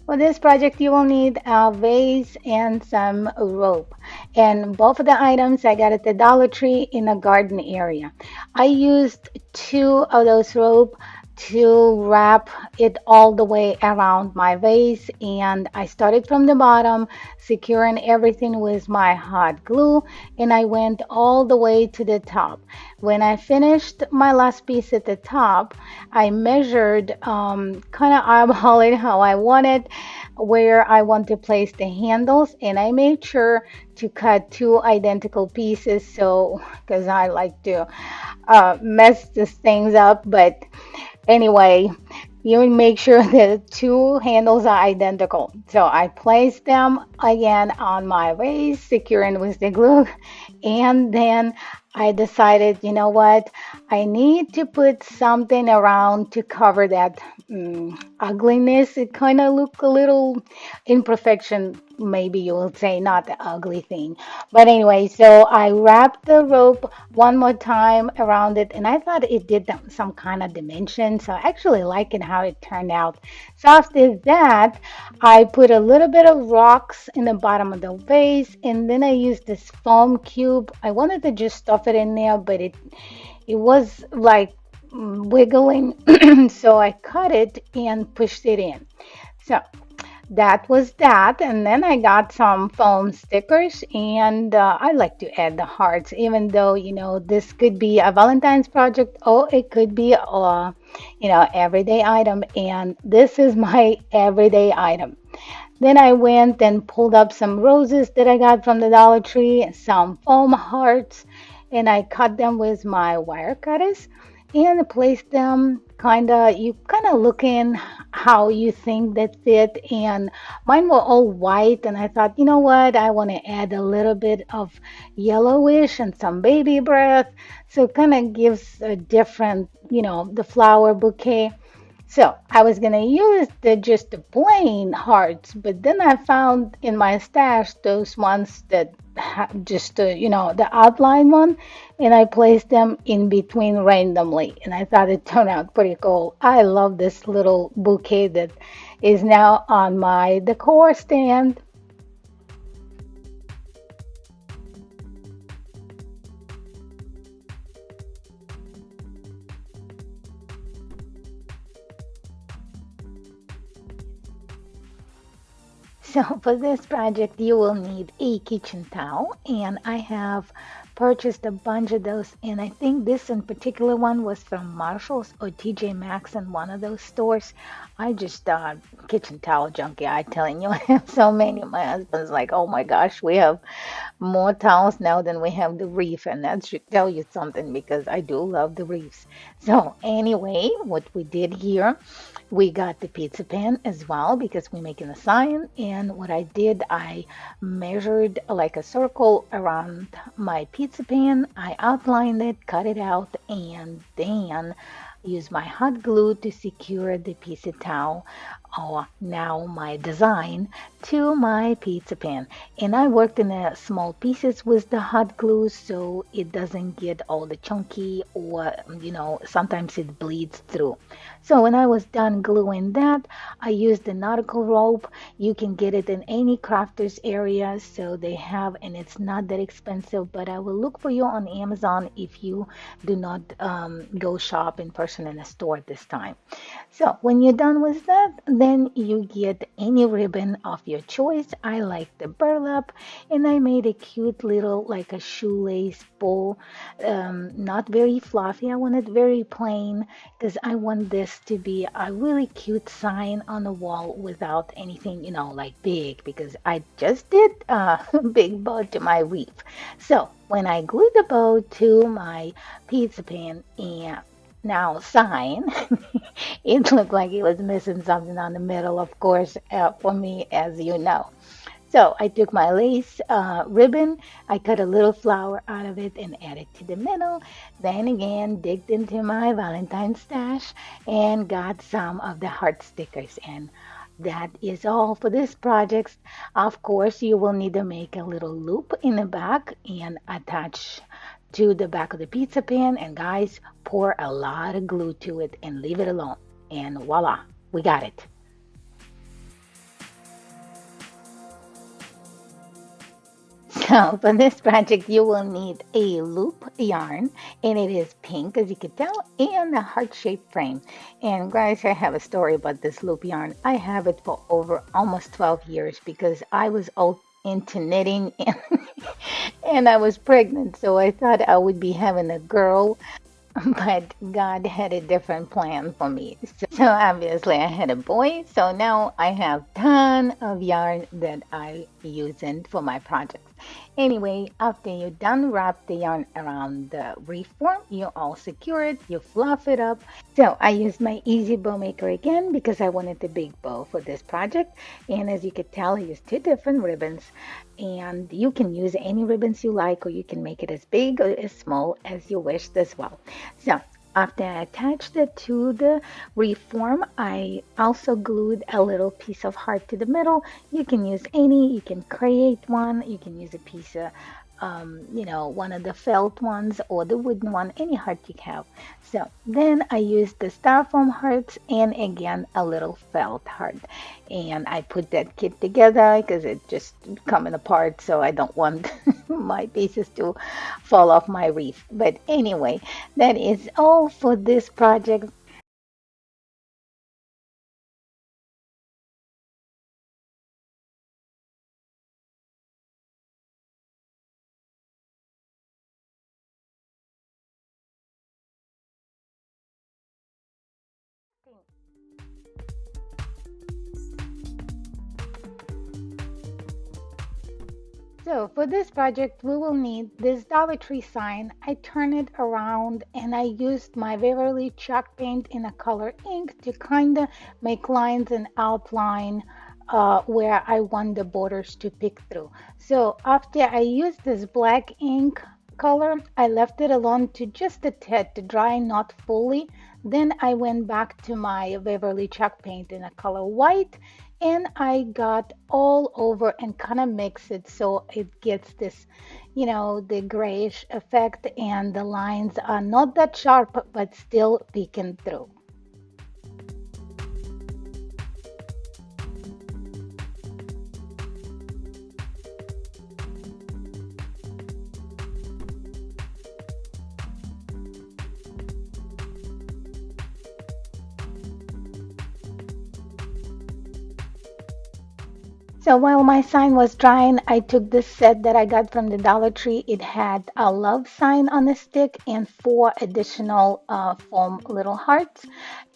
For this project, you will need a vase and some rope. And both of the items I got at the Dollar Tree in a garden area. I used two of those rope to wrap it all the way around my vase. And I started from the bottom, securing everything with my hot glue, and I went all the way to the top. When I finished my last piece at the top, I measured, kind of eyeballing how I wanted, where I want to place the handles, and I made sure to cut two identical pieces. So, because I like to mess these things up, but anyway, you make sure the two handles are identical. So I placed them again on my vase, securing with the glue, and then I decided, you know what, I need to put something around to cover that ugliness. It kind of look a little imperfection, maybe you will say, not the ugly thing. But anyway, so I wrapped the rope one more time around it, and I thought it did some kind of dimension. So I actually like it how it turned out. So after that, I put a little bit of rocks in the bottom of the vase, and then I used this foam cube. I wanted to just stuff it in there, but it was like wiggling, so I cut it and pushed it in. So that was that. And then I got some foam stickers, and I like to add the hearts, even though, this could be a Valentine's project or it could be everyday item. And this is my everyday item. Then I went and pulled up some roses that I got from the Dollar Tree, some foam hearts, and I cut them with my wire cutters and placed them you kind of look in how you think that fit. And mine were all white, and I thought, you know what, I want to add a little bit of yellowish and some baby breath, so it kind of gives a different, the flower bouquet. So I was gonna use just the plain hearts, but then I found in my stash those ones that just the outline one, and I placed them in between randomly, and I thought it turned out pretty cool. I love this little bouquet that is now on my decor stand. So for this project, you will need a kitchen towel, and I have purchased a bunch of those. And I think this in particular one was from Marshalls or TJ Maxx in one of those stores. I just kitchen towel junkie. I telling you, I have so many. My husband's like, "Oh my gosh, we have more towels now than we have the reef," and that should tell you something because I do love the reefs. So anyway, what we did here, we got the pizza pan as well because we're making a sign. And what I did, I measured like a circle around my pizza pan. I outlined it, cut it out, and then used my hot glue to secure the pizza towel, or now my design, to my pizza pan. And I worked in small pieces with the hot glue so it doesn't get all the chunky, or sometimes it bleeds through. So when I was done gluing that, I used the nautical rope. You can get it in any crafters area, so they have, and it's not that expensive, but I will look for you on Amazon if you do not go shop in person in a store this time. So when you're done with that, then you get any ribbon of your choice. I like the burlap, and I made a cute little, like a shoelace bow. Not very fluffy. I want it very plain because I want this to be a really cute sign on the wall without anything, like big, because I just did a big bow to my wreath. So when I glued the bow to my pizza pan and now sign, it looked like it was missing something on the middle, of course, for me, as you know. So I took my lace ribbon, I cut a little flower out of it and added to the middle. Then again, digged into my Valentine's stash and got some of the heart stickers. And that is all for this project. Of course, you will need to make a little loop in the back and attach to the back of the pizza pan. And guys, pour a lot of glue to it and leave it alone. And voila, we got it. So for this project, you will need a loop yarn, and it is pink, as you can tell, and a heart-shaped frame. And guys, I have a story about this loop yarn. I have it for over almost 12 years because I was all into knitting and, and I was pregnant, so I thought I would be having a girl, but God had a different plan for me. So obviously I had a boy, so now I have ton of yarn that I using for my projects. Anyway, after you done wrap the yarn around the reef form, you all secure it, you fluff it up. So I used my easy bow maker again because I wanted the big bow for this project. And as you could tell, I used two different ribbons, and you can use any ribbons you like, or you can make it as big or as small as you wish as well. So after I attached it to the reform, I also glued a little piece of heart to the middle. You can use any, you can create one, you can use a piece of, one of the felt ones or the wooden one, any heart you have. So then I used the styrofoam hearts and again a little felt heart. And I put that kit together because it just coming apart, so I don't want my pieces to fall off my wreath. But anyway, that is all for this project. So for this project, we will need this Dollar Tree sign. I turn it around and I used my Waverly chalk paint in a color ink to kind of make lines and outline where I want the borders to pick through. So after I used this black ink color, I left it alone to just a tad to dry, not fully. Then I went back to my Waverly chalk paint in a color white, and I got all over and kind of mix it so it gets this, the grayish effect, and the lines are not that sharp but still peeking through. So while my sign was drying, I took this set that I got from the Dollar Tree. It had a love sign on a stick and four additional foam little hearts.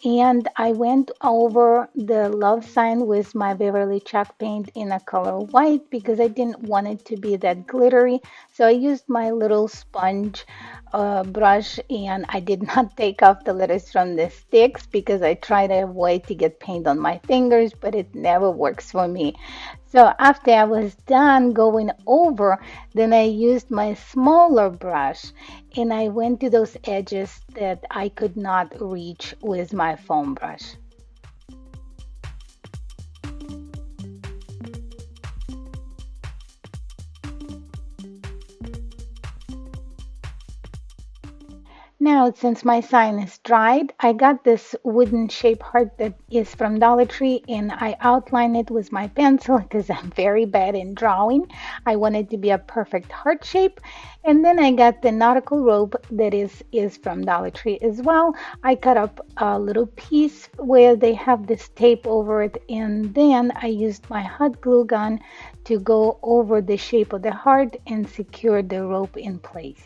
And I went over the love sign with my Beverly chalk paint in a color white because I didn't want it to be that glittery. So I used my little sponge brush, and I did not take off the letters from the sticks because I try to avoid to get paint on my fingers, but it never works for me. So after I was done going over, then I used my smaller brush and I went to those edges that I could not reach with my foam brush. Now, since my sign is dried, I got this wooden shape heart that is from Dollar Tree, and I outline it with my pencil because I'm very bad in drawing. I want it to be a perfect heart shape. And then I got the nautical rope that is from Dollar Tree as well. I cut up a little piece where they have this tape over it, and then I used my hot glue gun to go over the shape of the heart and secure the rope in place.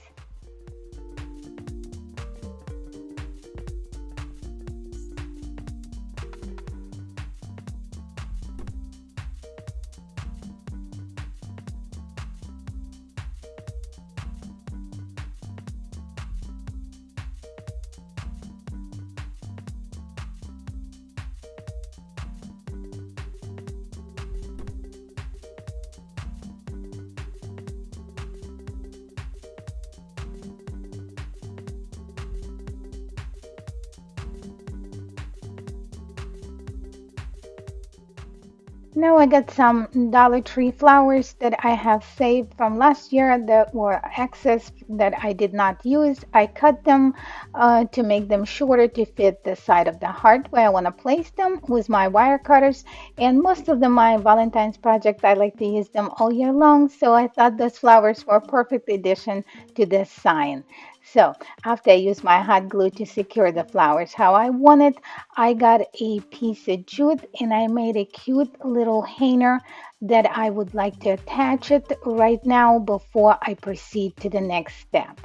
Now I got some Dollar Tree flowers that I have saved from last year that were excess that I did not use. I cut them to make them shorter to fit the side of the heart where I want to place them with my wire cutters. And most of them, my Valentine's project, I like to use them all year long. So I thought those flowers were a perfect addition to this sign. So after I used my hot glue to secure the flowers how I wanted, I got a piece of jute and I made a cute little hanger that I would like to attach it right now before I proceed to the next step.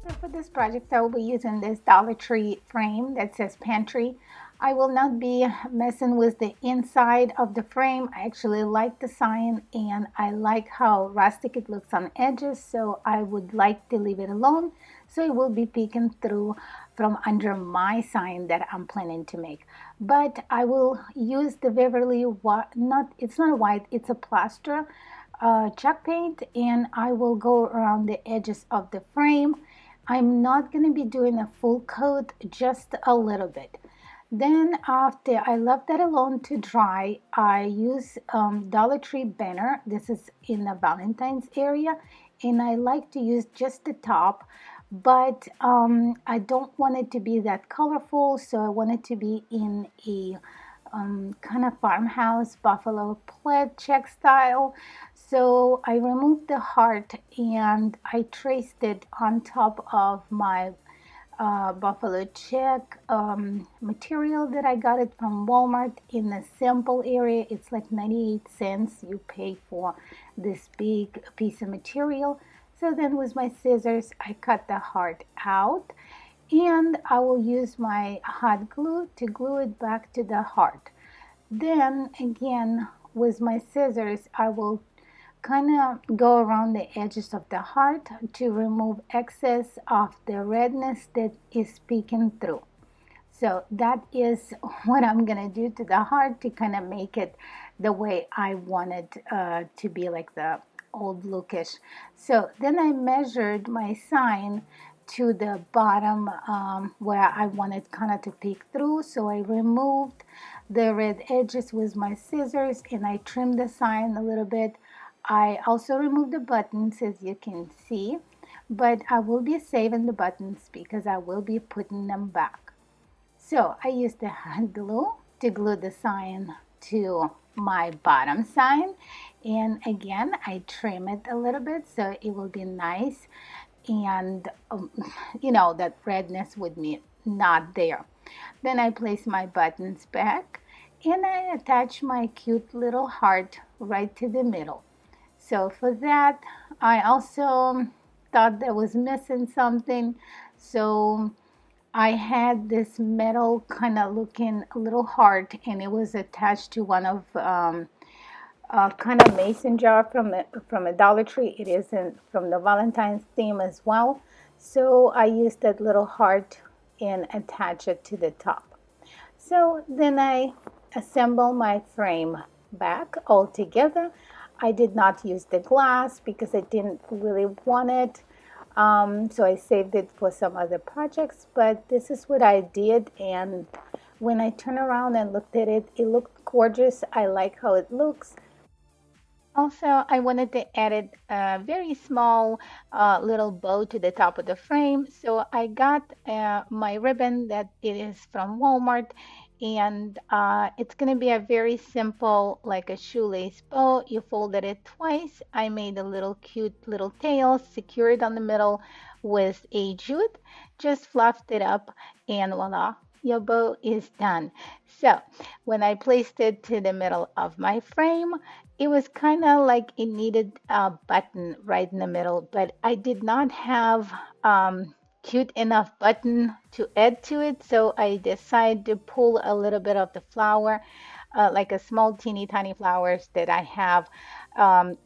So for this project, I will be using this Dollar Tree frame that says pantry. I will not be messing with the inside of the frame. I actually like the sign and I like how rustic it looks on edges, so I would like to leave it alone. So it will be peeking through from under my sign that I'm planning to make. But I will use the Beverly, not, it's not white, it's a plaster chalk paint, and I will go around the edges of the frame. I'm not going to be doing a full coat, just a little bit. Then after I left that alone to dry, I use Dollar Tree banner. This is in the Valentine's area, and I like to use just the top, but I don't want it to be that colorful, so I want it to be in a kind of farmhouse buffalo plaid check style. So I removed the heart and I traced it on top of my buffalo check material that I got it from Walmart in the sample area. It's like 98 cents you pay for this big piece of material. So then with my scissors, I cut the heart out and I will use my hot glue to glue it back to the heart. Then again, with my scissors, I will kind of go around the edges of the heart to remove excess of the redness that is peeking through. So that is what I'm gonna do to the heart to kind of make it the way I want it to be, like the old lookish. So then I measured my sign to the bottom where I wanted kind of to peek through. So I removed the red edges with my scissors and I trimmed the sign a little bit. I also removed the buttons, as you can see, but I will be saving the buttons because I will be putting them back. So I used the hot glue to glue the sign to my bottom sign, and again I trim it a little bit so it will be nice, and that redness would be not there. Then I place my buttons back and I attach my cute little heart right to the middle. So for that, I also thought that was missing something. So I had this metal kind of looking little heart, and it was attached to one of kind of mason jar from a Dollar Tree. It isn't from the Valentine's theme as well. So I used that little heart and attach it to the top. So then I assemble my frame back all together. I did not use the glass because I didn't really want it. So I saved it for some other projects, but this is what I did. And when I turned around and looked at it, it looked gorgeous. I like how it looks. Also, I wanted to add a very small little bow to the top of the frame. So I got my ribbon that it is from Walmart, and it's going to be a very simple, like a shoelace bow. You folded it twice. I made a little cute little tail, secured on the middle with a jute, just fluffed it up, and voila, your bow is done. So when I placed it to the middle of my frame, it was kind of like it needed a button right in the middle, but I did not have cute enough button to add to it. So I decided to pull a little bit of the flower, like a small teeny tiny flowers that I have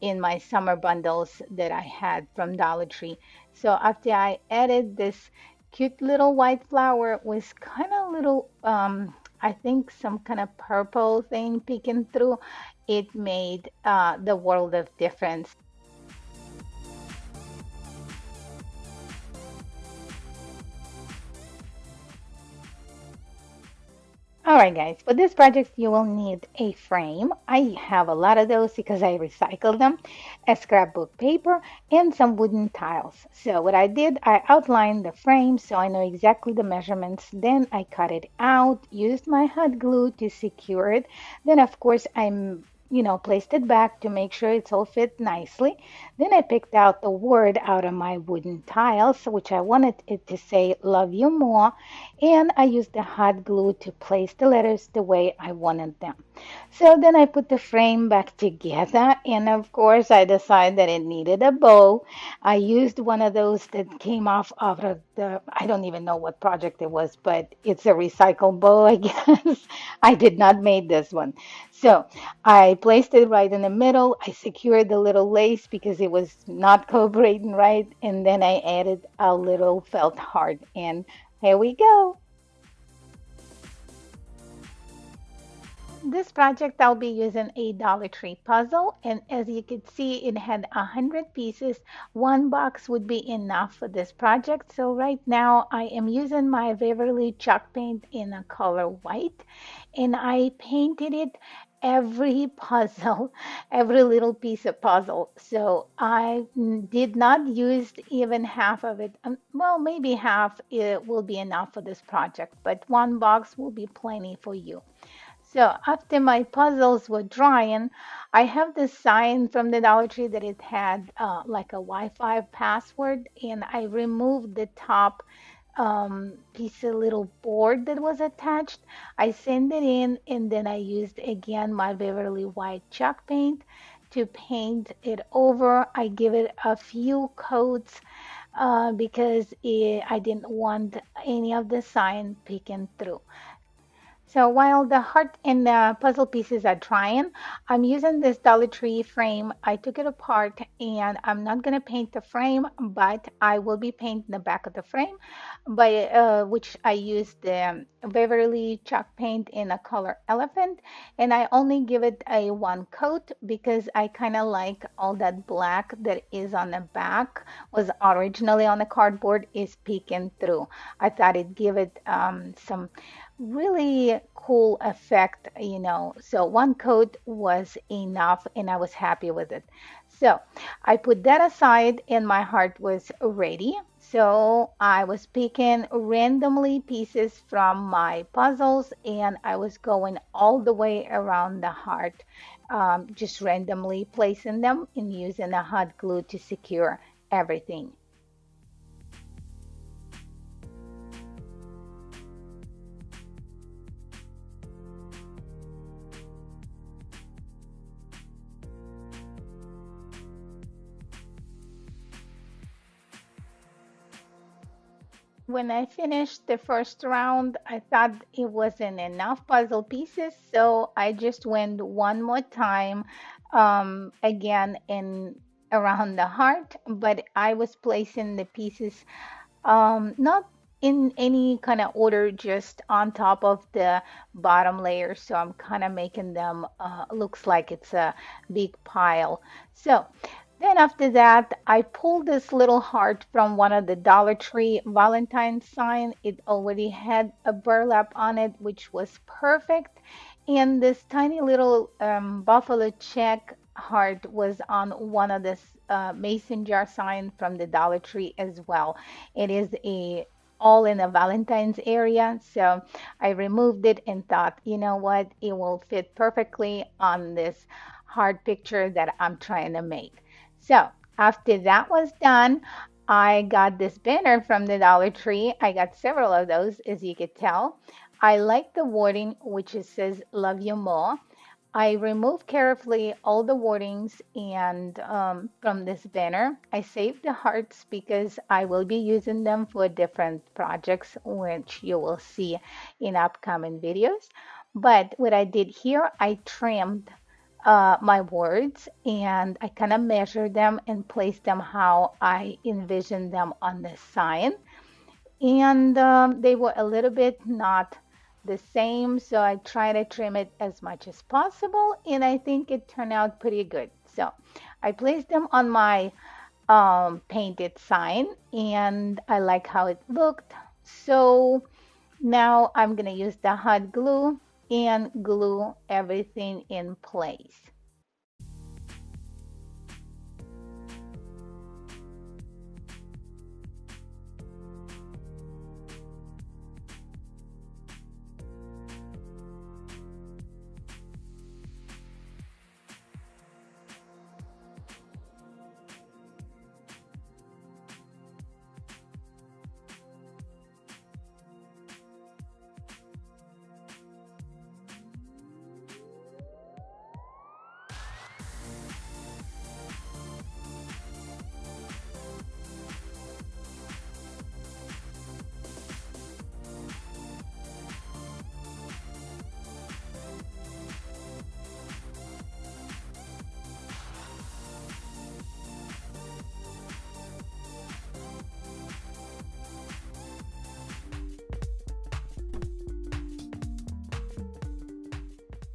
in my summer bundles that I had from Dollar Tree. So after I added this cute little white flower with kind of little, I think some kind of purple thing peeking through, it made the world of difference. All right, guys, for this project, you will need a frame. I have a lot of those because I recycled them, a scrapbook paper, and some wooden tiles. So what I did, I outlined the frame so I know exactly the measurements. Then I cut it out, used my hot glue to secure it. Then, of course, placed it back to make sure it's all fit nicely. Then I picked out the word out of my wooden tiles, which I wanted it to say, love you more. And I used the hot glue to place the letters the way I wanted them. So then I put the frame back together, and of course, I decided that it needed a bow. I used one of those that came off of I don't even know what project it was, but it's a recycled bow, I guess. I did not make this one. So I placed it right in the middle. I secured the little lace because it was not cooperating right, and then I added a little felt heart, and here we go. This project I'll be using a Dollar Tree puzzle, and as you can see it had 100 pieces. One box would be enough for this project. So right now I am using my Waverly chalk paint in a color white, and I painted it every puzzle, every little piece of puzzle. So I did not use even half of it. Well, maybe half it will be enough for this project, but one box will be plenty for you. So after my puzzles were drying, I have this sign from the Dollar Tree that it had like a Wi-Fi password, and I removed the top piece of little board that was attached. I sent it in, and then I used again my Beverly White chalk paint to paint it over. I give it a few coats because I didn't want any of the sign peeking through. So while the heart and the puzzle pieces are drying, I'm using this Dollar Tree frame. I took it apart and I'm not going to paint the frame, but I will be painting the back of the frame, by which I used the Beverly chalk paint in a color elephant. And I only give it a one coat because I kind of like all that black that is on the back was originally on the cardboard is peeking through. I thought it'd give it some really cool effect, you know. So one coat was enough and I was happy with it. So I put that aside and my heart was ready. So I was picking randomly pieces from my puzzles and I was going all the way around the heart, just randomly placing them and using a hot glue to secure everything. When I finished the first round, I thought it wasn't enough puzzle pieces, so I just went one more time, again in around the heart, but I was placing the pieces not in any kind of order, just on top of the bottom layer. So I'm kind of making them looks like it's a big pile. So then after that, I pulled this little heart from one of the Dollar Tree Valentine's sign. It already had a burlap on it, which was perfect. And this tiny little buffalo check heart was on one of this mason jar sign from the Dollar Tree as well. It is a all in a Valentine's area. So I removed it and thought, you know what, it will fit perfectly on this heart picture that I'm trying to make. So after that was done, I got this banner from the Dollar Tree. I got several of those, as you could tell. I like the wording, which it says "Love You More." I remove carefully all the wordings and from this banner. I save the hearts because I will be using them for different projects, which you will see in upcoming videos. But what I did here, I trimmed my words and I kind of measured them and placed them how I envisioned them on the sign, and they were a little bit not the same, so I try to trim it as much as possible, and I think it turned out pretty good. So I placed them on my painted sign, and I like how it looked. So now I'm gonna use the hot glue and glue everything in place.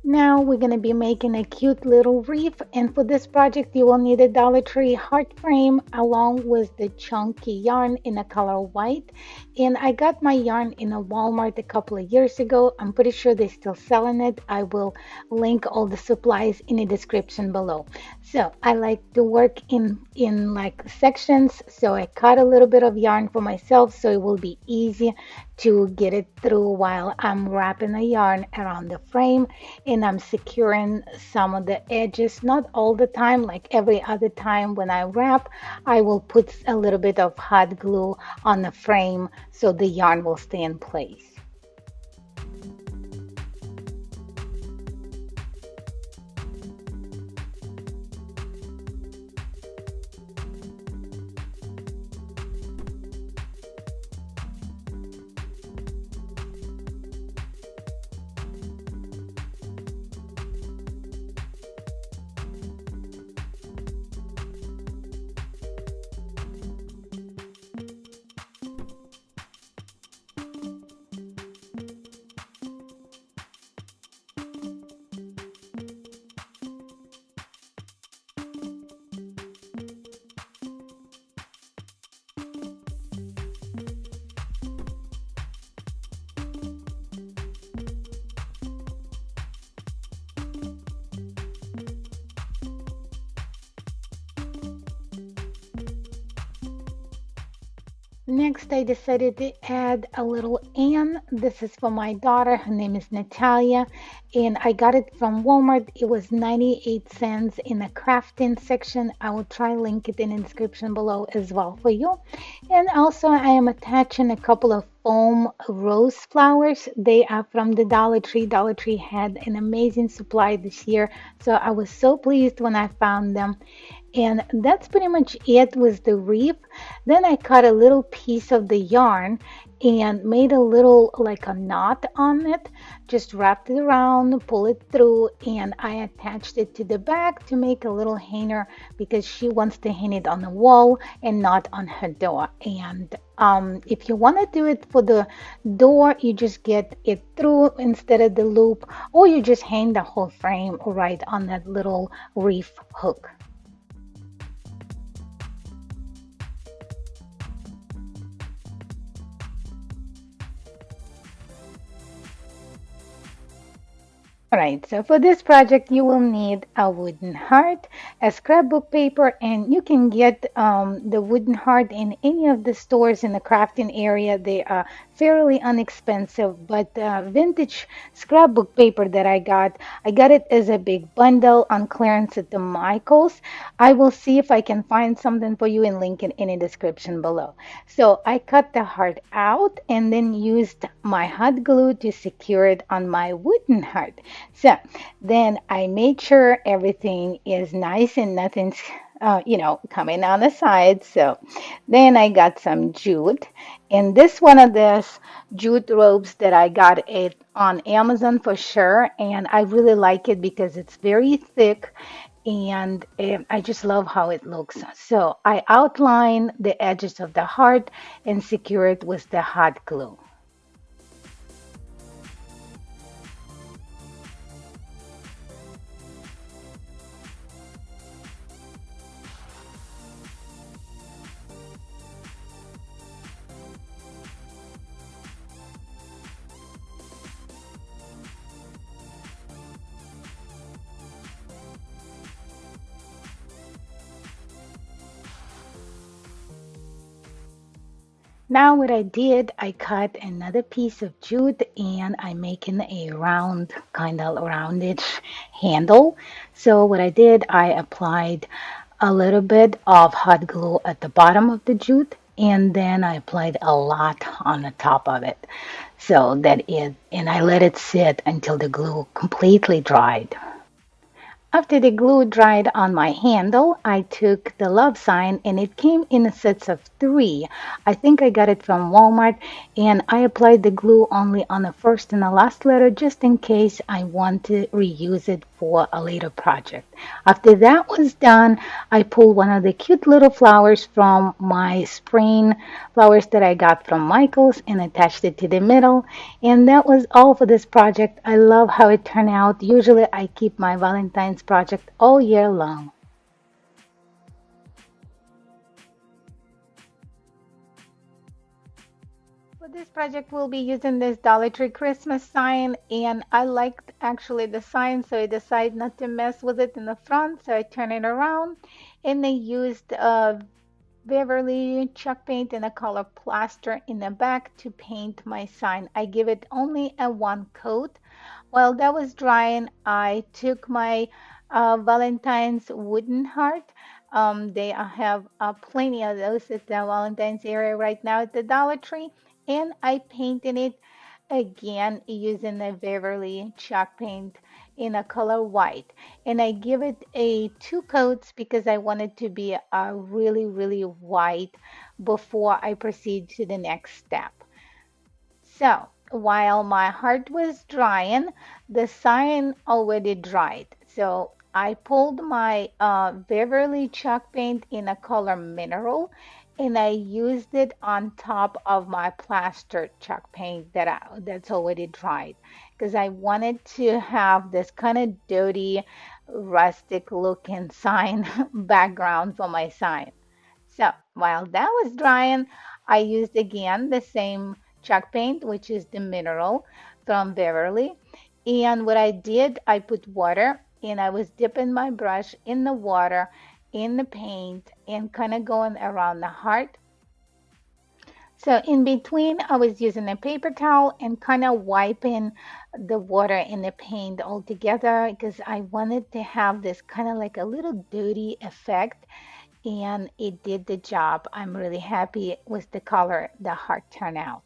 Now we're going to be making a cute little wreath, and for this project you will need a Dollar Tree heart frame along with the chunky yarn in a color white. And I got my yarn in a Walmart a couple of years ago. I'm pretty sure they're still selling it. I will link all the supplies in the description below. So I like to work in like sections, so I cut a little bit of yarn for myself so it will be easy to get it through while I'm wrapping the yarn around the frame, and I'm securing some of the edges, not all the time, like every other time when I wrap, I will put a little bit of hot glue on the frame so the yarn will stay in place. Next, I decided to add a little Anne. This is for my daughter. Her name is Natalia, and I got it from Walmart. It was 98 cents in the crafting section. I will try link it in the description below as well for you. And also, I am attaching a couple of foam rose flowers. They are from the Dollar Tree. Dollar Tree had an amazing supply this year, so I was so pleased when I found them. And that's pretty much it with the wreath. Then I cut a little piece of the yarn and made a little like a knot on it. Just wrapped it around, pull it through, and I attached it to the back to make a little hanger because she wants to hang it on the wall and not on her door. And if you want to do it for the door, you just get it through instead of the loop, or you just hang the whole frame right on that little wreath hook. All right, so for this project, you will need a wooden heart, a scrapbook paper, and you can get the wooden heart in any of the stores in the crafting area. They are fairly inexpensive, but vintage scrapbook paper that I got it as a big bundle on clearance at the Michaels. I will see if I can find something for you and link it in the description below. So I cut the heart out and then used my hot glue to secure it on my wooden heart. So then I made sure everything is nice and nothing's, coming on the side. So then I got some jute, and this one of this jute ropes that I got it on Amazon for sure, and I really like it because it's very thick, and I just love how it looks. So I outline the edges of the heart and secure it with the hot glue. Now what I did, I cut another piece of jute and I'm making a round, kind of rounded handle. So what I did, I applied a little bit of hot glue at the bottom of the jute, and then I applied a lot on the top of it. So that it, and I let it sit until the glue completely dried. After the glue dried on my handle, I took the love sign and it came in sets of three. I think I got it from Walmart, and I applied the glue only on the first and the last letter just in case I want to reuse it for a later project. After that was done, I pulled one of the cute little flowers from my spring flowers that I got from Michael's and attached it to the middle. And that was all for this project. I love how it turned out. Usually I keep my Valentine's project all year long. For this project, we'll be using this Dollar Tree Christmas sign, and I liked actually the sign, so I decided not to mess with it in the front, so I turned it around, and I used Beverly chalk paint in a color plaster in the back to paint my sign. I give it only a one coat. While that was drying, I took my Valentine's wooden heart. They have plenty of those at the Valentine's area right now at the Dollar Tree, and I painted it again using the Beverly chalk paint in a color white. And I give it a two coats because I want it to be a really, really white before I proceed to the next step. So while my heart was drying, the sign already dried. So I pulled my Beverly chalk paint in a color mineral, and I used it on top of my plaster chalk paint that's already dried because I wanted to have this kind of dirty, rustic looking sign background for my sign. So while that was drying, I used again the same chalk paint, which is the mineral from Beverly. And what I did, I put water and I was dipping my brush in the water, in the paint, and kind of going around the heart. So in between, I was using a paper towel and kind of wiping the water and the paint all together because I wanted to have this kind of like a little dirty effect, and it did the job. I'm really happy with the color the heart turned out.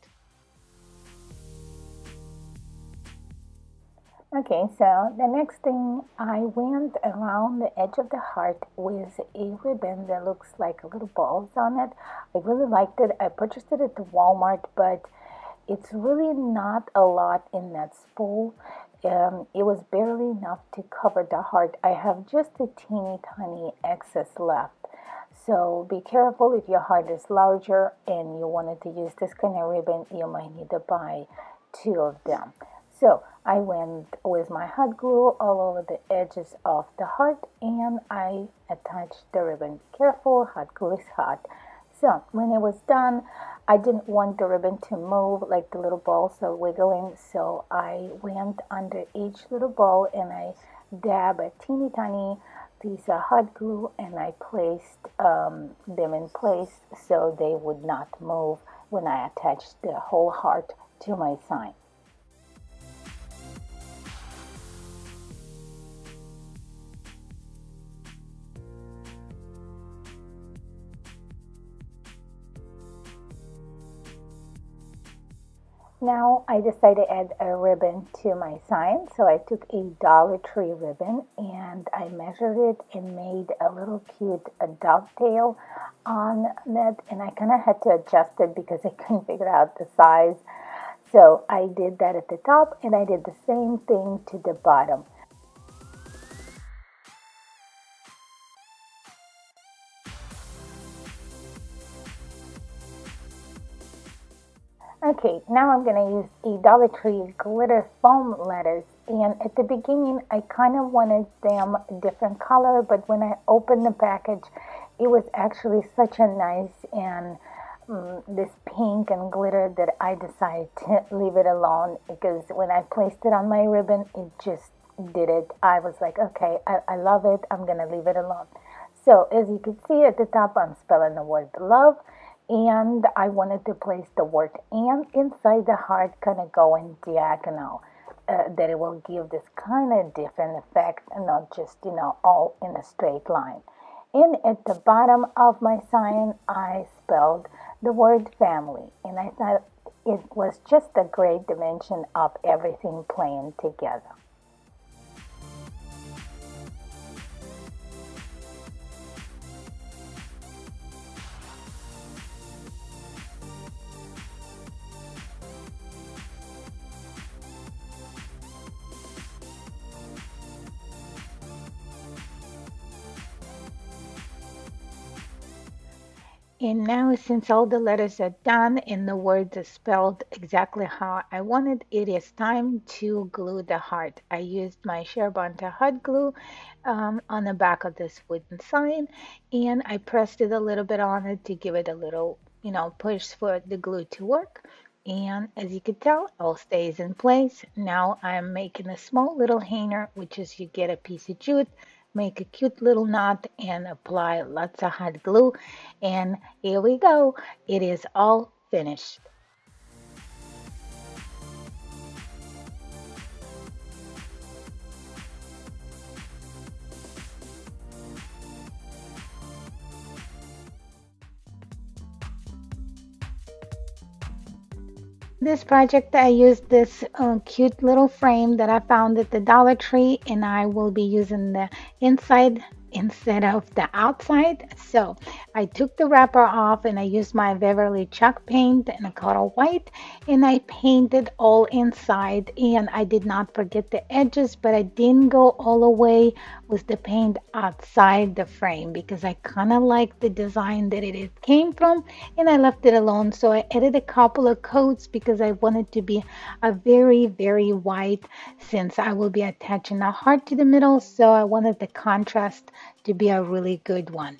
Okay, so the next thing, I went around the edge of the heart with a ribbon that looks like little balls on it. I really liked it. I purchased it at the Walmart, but it's really not a lot in that spool. It was barely enough to cover the heart. I have just a teeny tiny excess left. So be careful if your heart is larger and you wanted to use this kind of ribbon, you might need to buy two of them. So I went with my hot glue all over the edges of the heart and I attached the ribbon. Careful, hot glue is hot. So when it was done, I didn't want the ribbon to move like the little balls are wiggling. So I went under each little ball and I dab a teeny tiny piece of hot glue and I placed them in place so they would not move when I attached the whole heart to my sign. Now I decided to add a ribbon to my sign. So I took a Dollar Tree ribbon and I measured it and made a little cute dovetail on it. And I kind of had to adjust it because I couldn't figure out the size. So I did that at the top and I did the same thing to the bottom. Okay, now I'm going to use a Dollar Tree glitter foam letters. And at the beginning, I kind of wanted them a different color, but when I opened the package, it was actually such a nice and this pink and glitter that I decided to leave it alone because when I placed it on my ribbon, it just did it. I was like, okay, I love it. I'm going to leave it alone. So as you can see at the top, I'm spelling the word love. And I wanted to place the word and inside the heart, kind of going diagonal, that it will give this kind of different effect and not just, all in a straight line. And at the bottom of my sign, I spelled the word family. And I thought it was just a great dimension of everything playing together. And now, since all the letters are done and the words are spelled exactly how I wanted, it is time to glue the heart. I used my Sherbanta hot glue on the back of this wooden sign, and I pressed it a little bit on it to give it a little, push for the glue to work. And as you can tell, all stays in place. Now I'm making a small little hanger, which is you get a piece of jute, make a cute little knot, and apply lots of hot glue. And here we go. It is all finished. This project, I used this cute little frame that I found at the Dollar Tree, and I will be using the inside instead of the outside. So I took the wrapper off and I used my Beverly chalk paint and a color white, and I painted all inside. And I did not forget the edges, but I didn't go all the way with the paint outside the frame because I kind of like the design that it came from, and I left it alone. So I added a couple of coats because I wanted to be a very, very white since I will be attaching a heart to the middle. So I wanted the contrast to be a really good one.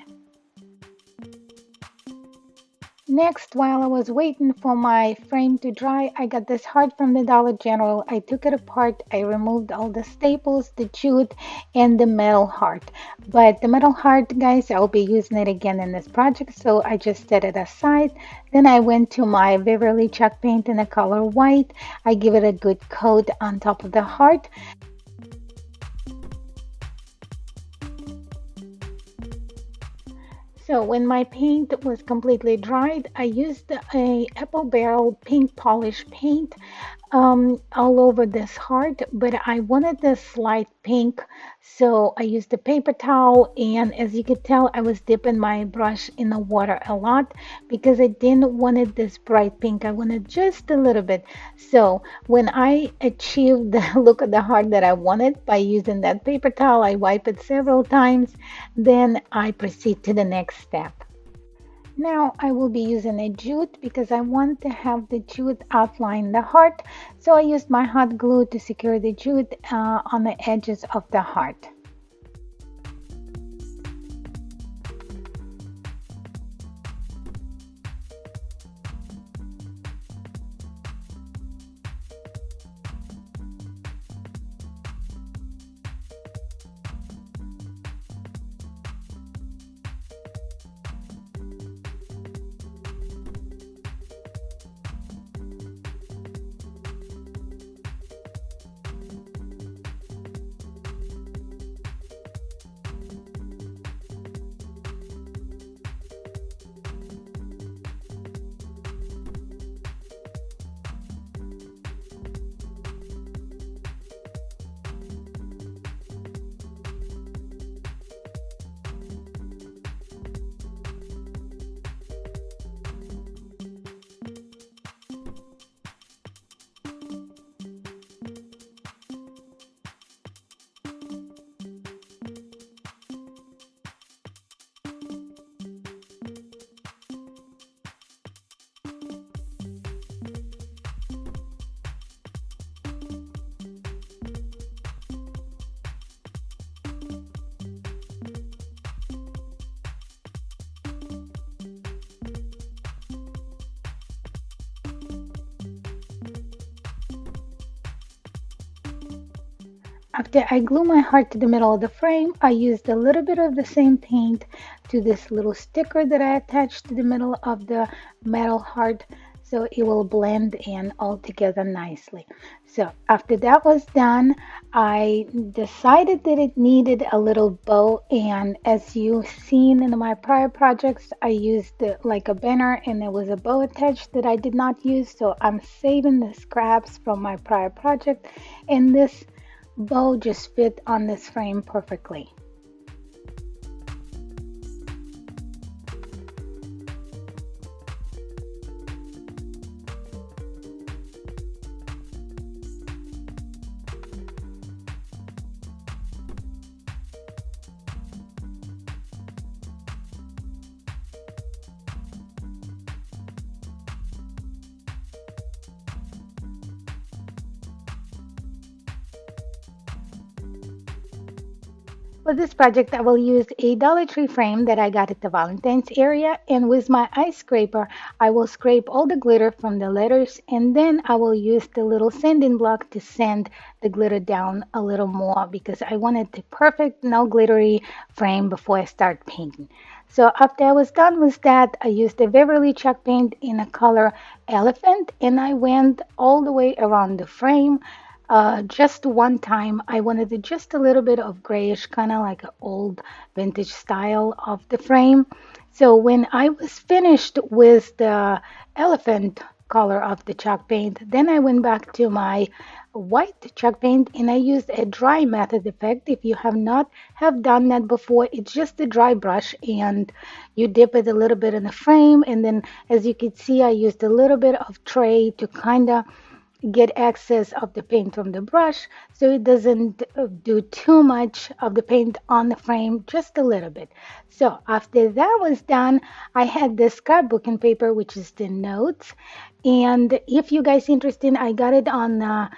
Next, while I was waiting for my frame to dry, I got this heart from the Dollar General. I took it apart. I removed all the staples, the jute, and the metal heart. But the metal heart, guys, I'll be using it again in this project, so I just set it aside. Then I went to my Beverly chalk paint in the color white. I give it a good coat on top of the heart. So when my paint was completely dried, I used a apple barrel pink polish paint all over this heart, but I wanted this light pink, so I used a paper towel, and as you could tell, I was dipping my brush in the water a lot because I didn't wanted this bright pink. I wanted just a little bit. So when I achieved the look of the heart that I wanted by using that paper towel, I wipe it several times, then I proceed to the next step. Now I will be using a jute because I want to have the jute outline the heart. So I used my hot glue to secure the jute on the edges of the heart. After I glue my heart to the middle of the frame, I used a little bit of the same paint to this little sticker that I attached to the middle of the metal heart so it will blend in all together nicely. So after that was done, I decided that it needed a little bow, and as you've seen in my prior projects, I used like a banner and there was a bow attached that I did not use, so I'm saving the scraps from my prior project, and this bow just fit on this frame perfectly. For this project, I will use a Dollar Tree frame that I got at the Valentine's area, and with my ice scraper, I will scrape all the glitter from the letters, and then I will use the little sanding block to sand the glitter down a little more because I wanted the perfect, no glittery frame before I start painting. So after I was done with that, I used the Beverly chalk paint in a color elephant, and I went all the way around the frame. Just one time, I wanted just a little bit of grayish, kind of like an old vintage style of the frame. So when I was finished with the elephant color of the chalk paint, then I went back to my white chalk paint and I used a dry method effect. If you have not have done that before, it's just a dry brush and you dip it a little bit in the frame, and then as you can see, I used a little bit of tray to kind of get access of the paint from the brush so it doesn't do too much of the paint on the frame, just a little bit. So after that was done, I had the scrapbooking paper, which is the notes, and if you guys interested, I got it on the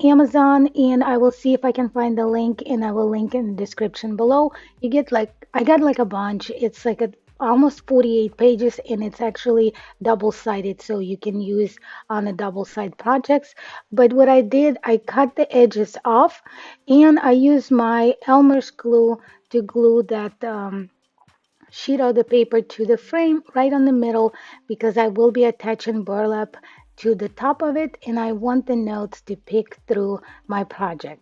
Amazon, and I will see if I can find the link, and I will link in the description below. You get like, I got like a bunch. It's like a almost 48 pages, and it's actually double-sided, so you can use on a double-side projects. But what I did, I cut the edges off, and I used my Elmer's glue to glue that sheet of the paper to the frame right on the middle because I will be attaching burlap to the top of it, and I want the notes to pick through my project.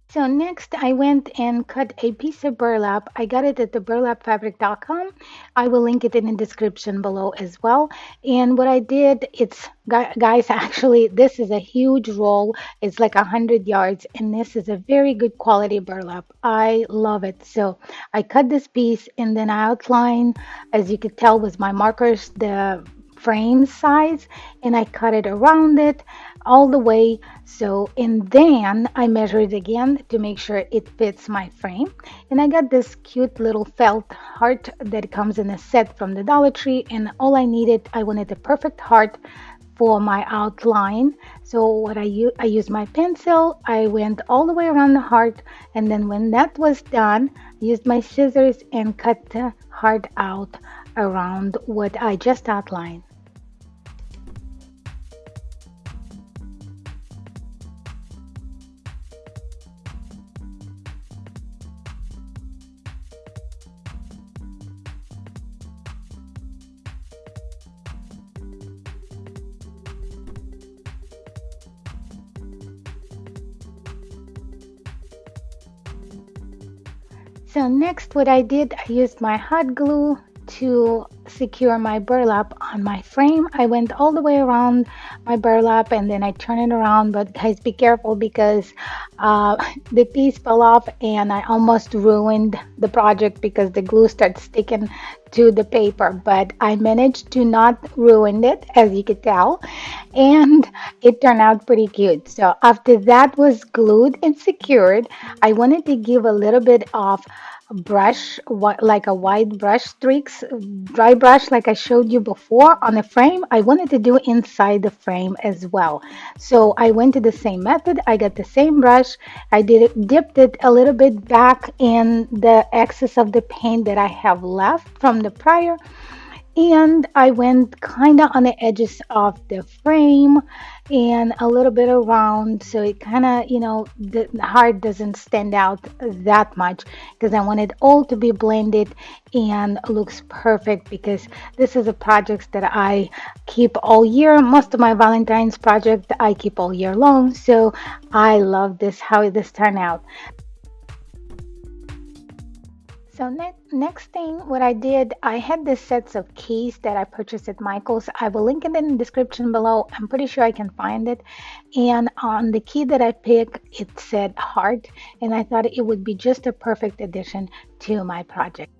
So next I went and cut a piece of burlap. I got it at the burlapfabric.com. I will link it in the description below as well. And what I did, it's guys, actually this is a huge roll. It's like 100 yards, and this is a very good quality burlap. I love it. So I cut this piece and then I outline, as you could tell with my markers, the frame size, and I cut it around it all the way. So, and then I measure it again to make sure it fits my frame. And I got this cute little felt heart that comes in a set from the Dollar Tree, and all I needed, I wanted a perfect heart for my outline. So what I used my pencil, I went all the way around the heart, and then when that was done, I used my scissors and cut the heart out around what I just outlined. So next what I did, I used my hot glue to secure my burlap on my frame. I went all the way around my burlap and then I turn it around, but guys, be careful because the piece fell off and I almost ruined the project because the glue started sticking to the paper, but I managed to not ruin it, as you could tell, and it turned out pretty cute. So after that was glued and secured, I wanted to give a little bit of brush, like a white brush streaks, dry brush, like I showed you before on the frame. I wanted to do inside the frame as well. So I went to the same method. I got the same brush. I dipped it a little bit back in the excess of the paint that I have left from the prior, and I went kind of on the edges of the frame and a little bit around, so it kind of, the heart doesn't stand out that much, because I want it all to be blended and looks perfect, because this is a project that I keep all year. Most of my Valentine's project I keep all year long, so I love this, how this turned out. So next thing, what I did, I had this sets of keys that I purchased at Michael's. I will link it in the description below. I'm pretty sure I can find it. And on the key that I picked, it said heart, and I thought it would be just a perfect addition to my project.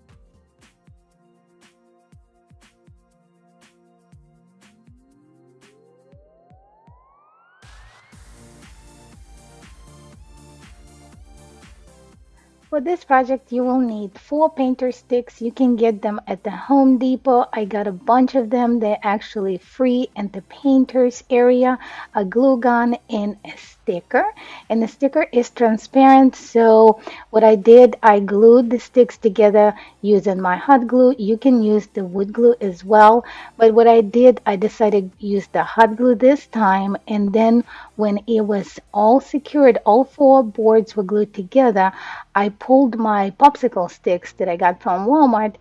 For this project, you will need 4 painter sticks. You can get them at the Home Depot. I got a bunch of them. They're actually free in the painters area, a glue gun, and a sticker. And the sticker is transparent. So what I did, I glued the sticks together using my hot glue. You can use the wood glue as well. But what I did, I decided to use the hot glue this time. And then when it was all secured, all 4 boards were glued together, I pulled my popsicle sticks that I got from Walmart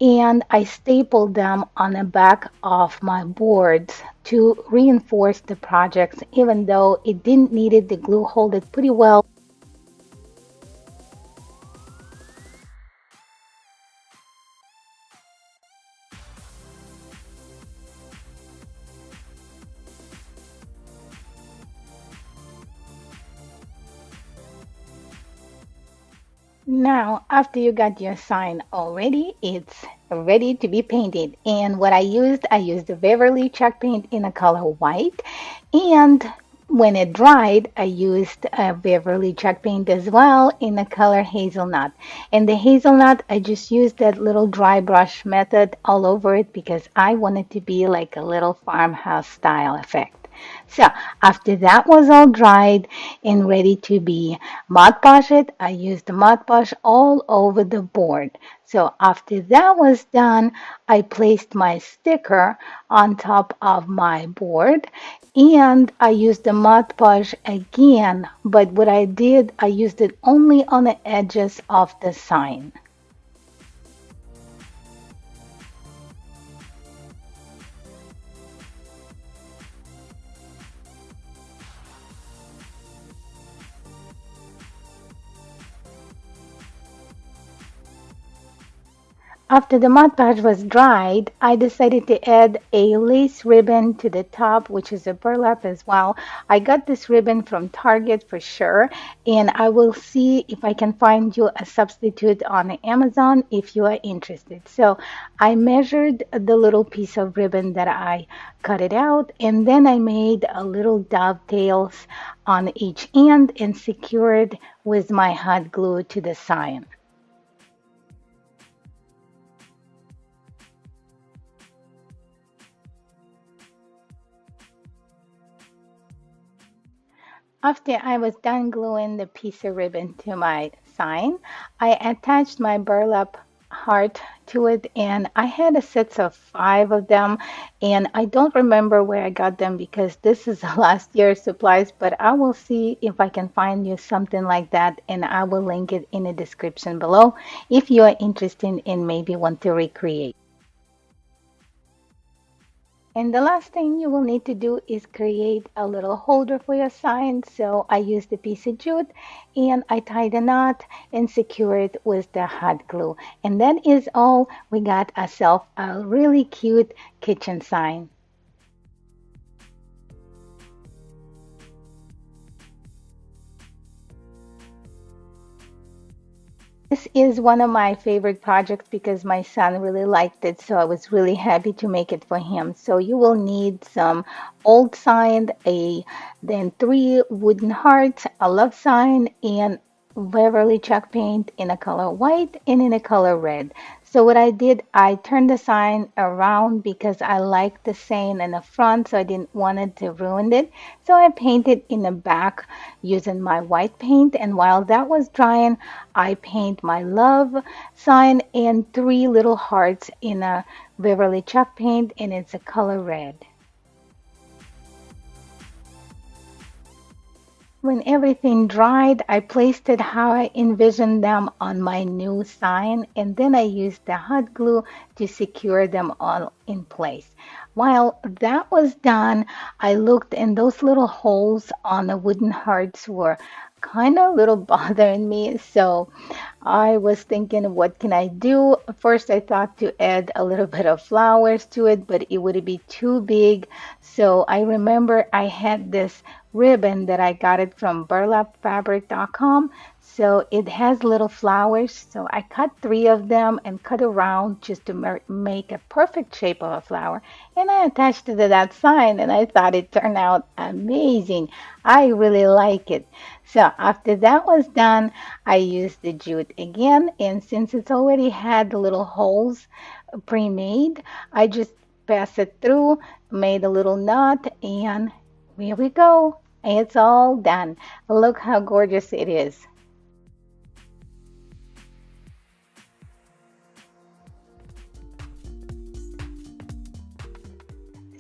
and I stapled them on the back of my boards to reinforce the projects, even though it didn't need it. The glue held it pretty well. Now, after you got your sign already, it's ready to be painted. And what I used the Beverly chalk paint in a color white. And when it dried, I used a Beverly chalk paint as well in the color hazelnut. And the hazelnut, I just used that little dry brush method all over it because I wanted to be like a little farmhouse style effect. So after that was all dried and ready to be Mod Podge it, I used the Mod Podge all over the board. So after that was done, I placed my sticker on top of my board and I used the Mod Podge again, but what I did, I used it only on the edges of the sign. After the Mod Podge was dried, I decided to add a lace ribbon to the top, which is a burlap as well. I got this ribbon from Target for sure, and I will see if I can find you a substitute on Amazon if you are interested. So I measured the little piece of ribbon that I cut it out, and then I made a little dovetails on each end and secured with my hot glue to the sign. After I was done gluing the piece of ribbon to my sign, I attached my burlap heart to it, and I had a set of 5 of them, and I don't remember where I got them because this is last year's supplies, but I will see if I can find you something like that, and I will link it in the description below if you are interested and maybe want to recreate. And the last thing you will need to do is create a little holder for your sign. So I used a piece of jute and I tied a knot and secure it with the hot glue. And that is all. We got ourselves a really cute kitchen sign. This is one of my favorite projects because my son really liked it, so I was really happy to make it for him. So you will need some old sign, a then three wooden hearts, a love sign, and Beverly chalk paint in a color white and in a color red. So what I did, I turned the sign around because I liked the saying in the front, so I didn't want it to ruin it. So I painted in the back using my white paint, and while that was drying, I paint my love sign and three little hearts in a Beverly chalk paint, and it's a color red. When everything dried, I placed it how I envisioned them on my new sign, and then I used the hot glue to secure them all in place. While that was done, I looked, and those little holes on the wooden hearts were kind of little bothering me. So I was thinking, what can I do? First, I thought to add a little bit of flowers to it, but it would be too big. So I remember I had this ribbon that I got it from burlapfabric.com. So it has little flowers. So I cut three of them and cut around just to make a perfect shape of a flower. And I attached it to that sign, and I thought it turned out amazing. I really like it. So after that was done, I used the jute again, and since it's already had the little holes pre-made, I just pass it through, made a little knot, and here we go. It's all done. Look how gorgeous it is.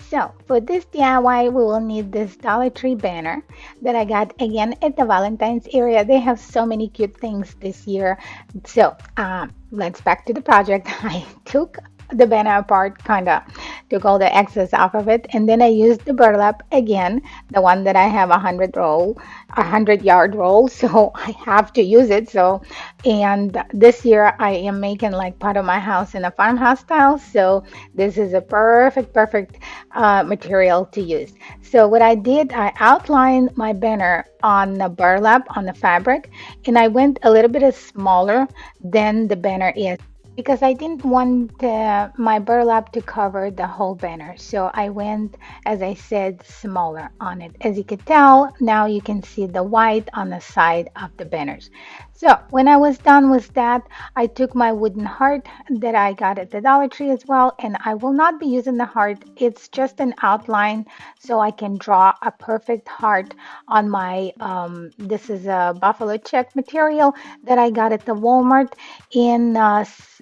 So for this DIY, we will need this Dollar Tree banner that I got again at the Valentine's area. They have so many cute things this year. So let's back to the project. I took the banner apart, kind of took all the excess off of it, and then I used the burlap again, the one that I have 100 yard roll. So I have to use it. So, and this year I am making like part of my house in a farmhouse style. So this is a perfect material to use. So what I did, I outlined my banner on the burlap on the fabric, and I went a little bit smaller than the banner is because I didn't want my burlap to cover the whole banner. So I went, as I said, smaller on it. As you can tell, now you can see the white on the side of the banners. So when I was done with that, I took my wooden heart that I got at the Dollar Tree as well, and I will not be using the heart. It's just an outline so I can draw a perfect heart on my, this is a buffalo check material that I got at the Walmart.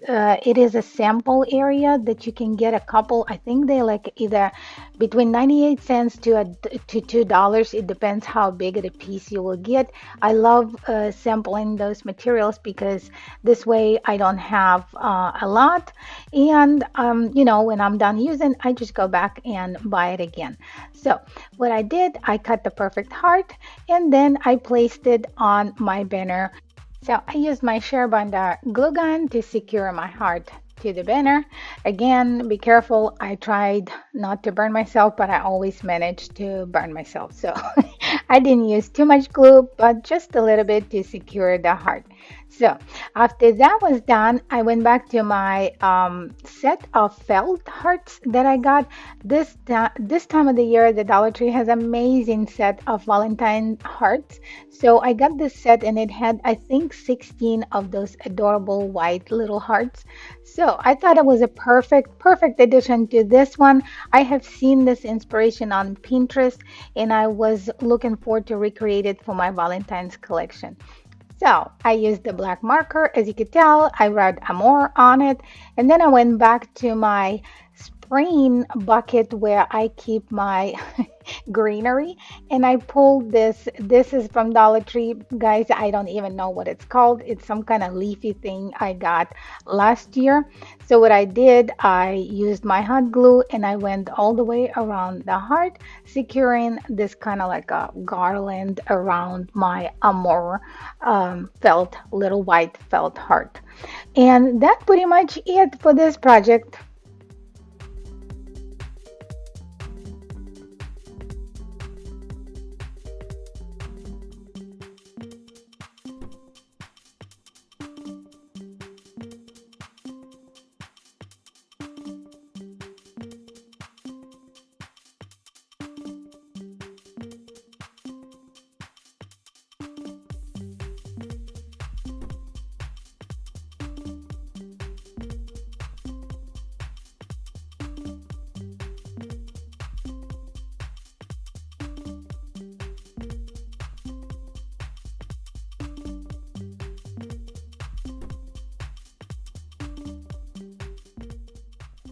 It is a sample area that you can get a couple. I think they like either between 98 cents to $2. It depends how big of a piece you will get. I love sampling those materials because this way I don't have a lot, and when I'm done using, I just go back and buy it again. So what I did, I cut the perfect heart, and then I placed it on my banner. So I used my Sharebonder glue gun to secure my heart to the banner. Again, be careful. I tried not to burn myself, but I always managed to burn myself. So I didn't use too much glue, but just a little bit to secure the heart. So after that was done, I went back to my set of felt hearts that I got. This time of the year, the Dollar Tree has amazing set of Valentine hearts. So I got this set, and it had, I think, 16 of those adorable white little hearts. So I thought it was a perfect addition to this one. I have seen this inspiration on Pinterest, and I was looking forward to recreate it for my Valentine's collection. So I used the black marker. As you could tell, I wrote Amor on it. And then I went back to my spraying bucket where I keep my greenery, and I pulled this. This is from Dollar Tree, guys. I don't even know what it's called. It's some kind of leafy thing I got last year. So what I did, I used my hot glue, and I went all the way around the heart, securing this kind of like a garland around my Amor felt, little white felt heart. And that's pretty much it for this project.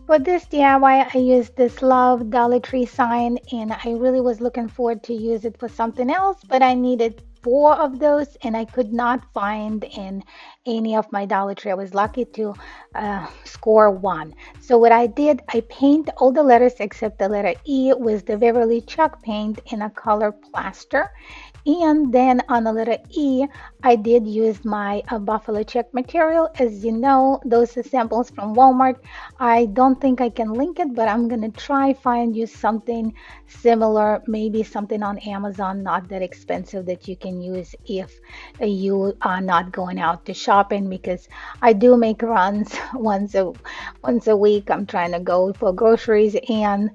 For this DIY, I used this Love Dollar Tree sign, and I really was looking forward to use it for something else, but I needed four of those, and I could not find in any of my Dollar Tree. I was lucky to score one. So what I did, I paint all the letters except the letter E with the Beverly Chalk paint in a color plaster. And then on the letter E, I did use my buffalo check material. As you know, those are samples from Walmart. I don't think I can link it, but I'm gonna try find you something similar, maybe something on Amazon, not that expensive that you can use if you are not going out to shopping because I do make runs once a week. I'm trying to go for groceries and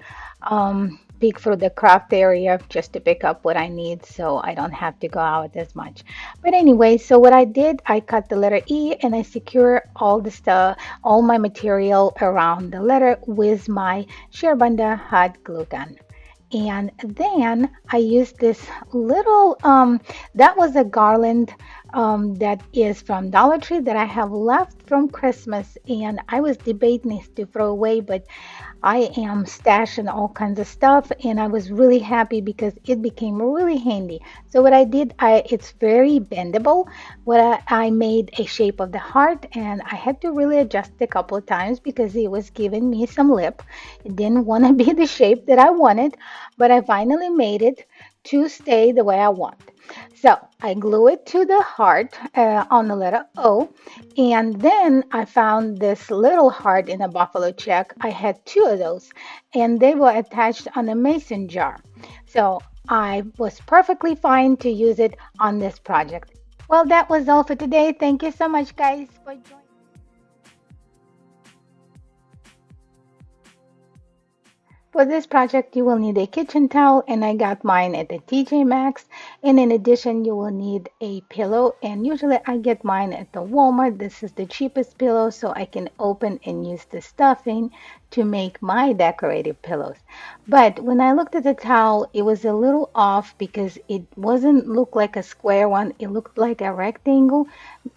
peek through the craft area just to pick up what I need so I don't have to go out as much. But anyway, so what I did, I cut the letter E and I secure all the stuff, all my material around the letter with my Sherbanda hot glue gun. And then I used this little, that was a garland that is from Dollar Tree that I have left from Christmas. And I was debating if to throw away, but I am stashing all kinds of stuff, and I was really happy because it became really handy. So what I did, it's very bendable. I made a shape of the heart, and I had to really adjust it a couple of times because it was giving me some lip. It didn't want to be the shape that I wanted, but I finally made it to stay the way I want. So I glue it to the heart on the letter O, and then I found this little heart in a buffalo check. I had two of those, and they were attached on a mason jar. So I was perfectly fine to use it on this project. Well, that was all for today. Thank you so much, guys, for joining. For this project, you will need a kitchen towel, and I got mine at the TJ Maxx. And in addition, you will need a pillow, and usually I get mine at the Walmart. This is the cheapest pillow, so I can open and use the stuffing to make my decorative pillows. But when I looked at the towel, it was a little off because it wasn't look like a square one. It looked like a rectangle.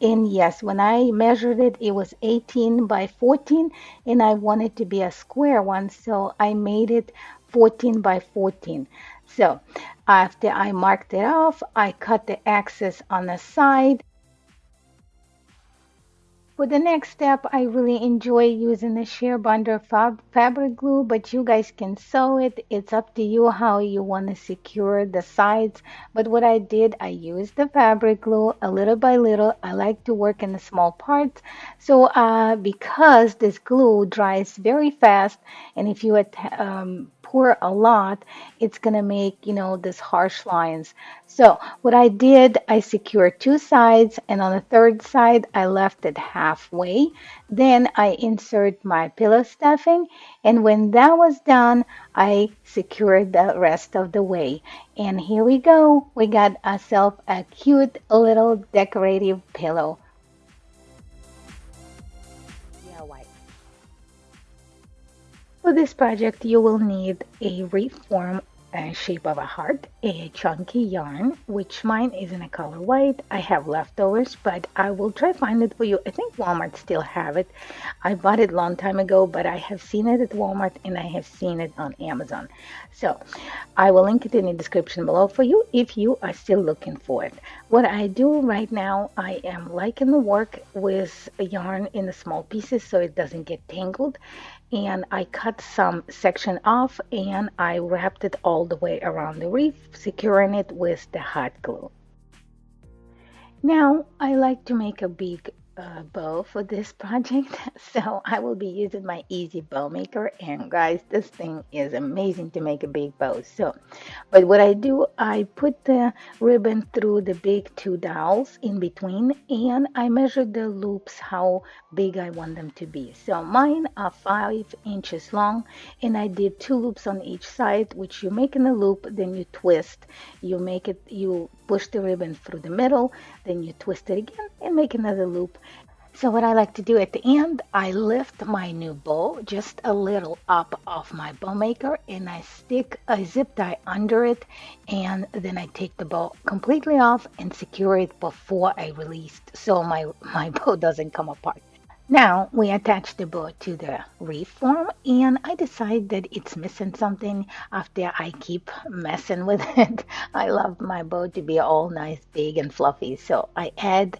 And yes, when I measured it, it was 18 by 14, and I wanted to be a square one, so I made it 14 by 14. So after I marked it off, I cut the axis on the side. For the next step, I really enjoy using the sheer bonder fabric glue, but you guys can sew it. It's up to you how you want to secure the sides. But what I did, I used the fabric glue a little by little. I like to work in the small parts. So because this glue dries very fast, and if you pour a lot, it's gonna make, this harsh lines. So what I did, I secured two sides, and on the third side, I left it halfway. Then I insert my pillow stuffing, and when that was done, I secured the rest of the way. And here we go. We got ourselves a cute little decorative pillow. Yeah, white. For this project, you will need a reef form shape of a heart, a chunky yarn, which mine is in a color white. I have leftovers, but I will try find it for you. I think Walmart still have it. I bought it a long time ago, but I have seen it at Walmart and I have seen it on Amazon. So I will link it in the description below for you if you are still looking for it. What I do right now, I am liking the work with a yarn in the small pieces so it doesn't get tangled, and I cut some section off and I wrapped it all the way around the reef, securing it with the hot glue. Now, I like to make a big bow for this project, so I will be using my Easy Bow Maker. And guys, this thing is amazing to make a big bow. So, but what I do, I put the ribbon through the big two dowels in between, and I measure the loops how big I want them to be. So mine are 5 inches long, and I did two loops on each side, which you make in a loop, then you twist. You push the ribbon through the middle, then you twist it again and make another loop. So what I like to do at the end, I lift my new bow just a little up off my bow maker, and I stick a zip tie under it, and then I take the bow completely off and secure it before I release so my bow doesn't come apart. Now we attach the bow to the reef form, and I decide that it's missing something after I keep messing with it. I love my bow to be all nice, big, and fluffy, so I add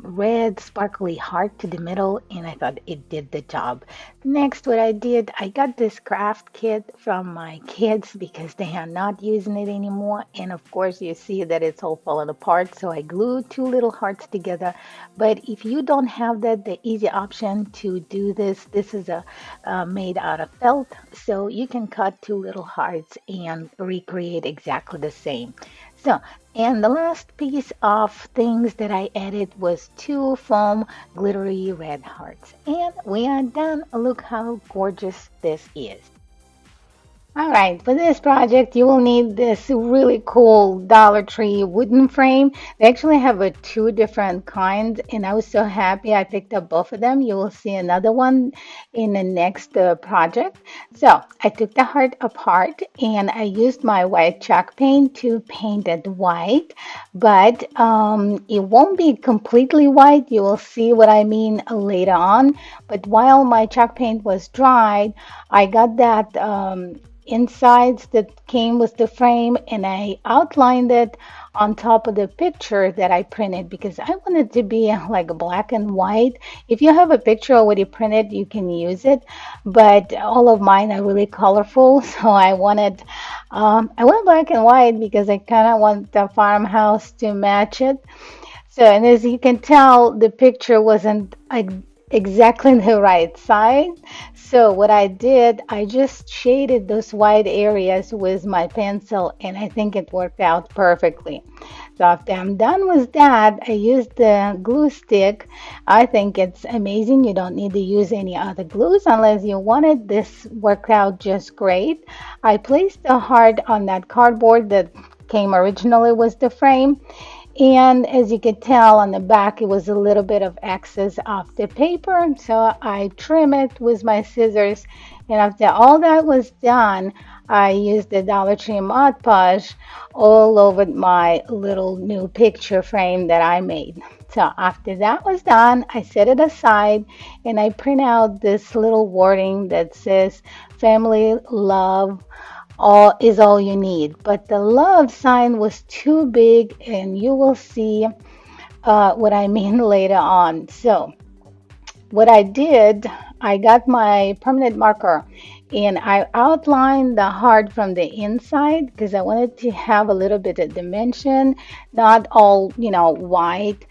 red sparkly heart to the middle, and I thought it did the job. Next, what I did, I got this craft kit from my kids because they are not using it anymore, and of course, you see that it's all falling apart, so I glued two little hearts together. But if you don't have that, the easy option to do this is a made out of felt, so you can cut two little hearts and recreate exactly the same. So, and the last piece of things that I added was two foam glittery red hearts. And we are done. Look how gorgeous this is. All right, for this project, you will need this really cool Dollar Tree wooden frame. They actually have two different kinds, and I was so happy I picked up both of them. You will see another one in the next project. So I took the heart apart, and I used my white chalk paint to paint it white, but it won't be completely white. You will see what I mean later on. But while my chalk paint was dried, I got that. Insides that came with the frame, and I outlined it on top of the picture that I printed because I wanted to be like black and white. If you have a picture already printed, you can use it, but all of mine are really colorful, so I went black and white because I kind of want the farmhouse to match it. So, and as you can tell, the picture wasn't like exactly the right side. So what I did, I just shaded those white areas with my pencil, and I think it worked out perfectly. So after I'm done with that, I used the glue stick. I think it's amazing. You don't need to use any other glues unless you want it. This worked out just great. I placed a heart on that cardboard that came originally with the frame. And as you could tell on the back, it was a little bit of excess of the paper. So I trim it with my scissors. And after all that was done, I used the Dollar Tree Mod Podge all over my little new picture frame that I made. So after that was done, I set it aside and I print out this little wording that says family love all you need. But the love sign was too big, and you will see what I mean later on. So what I did, I got my permanent marker and I outlined the heart from the inside because I wanted to have a little bit of dimension, not all, white.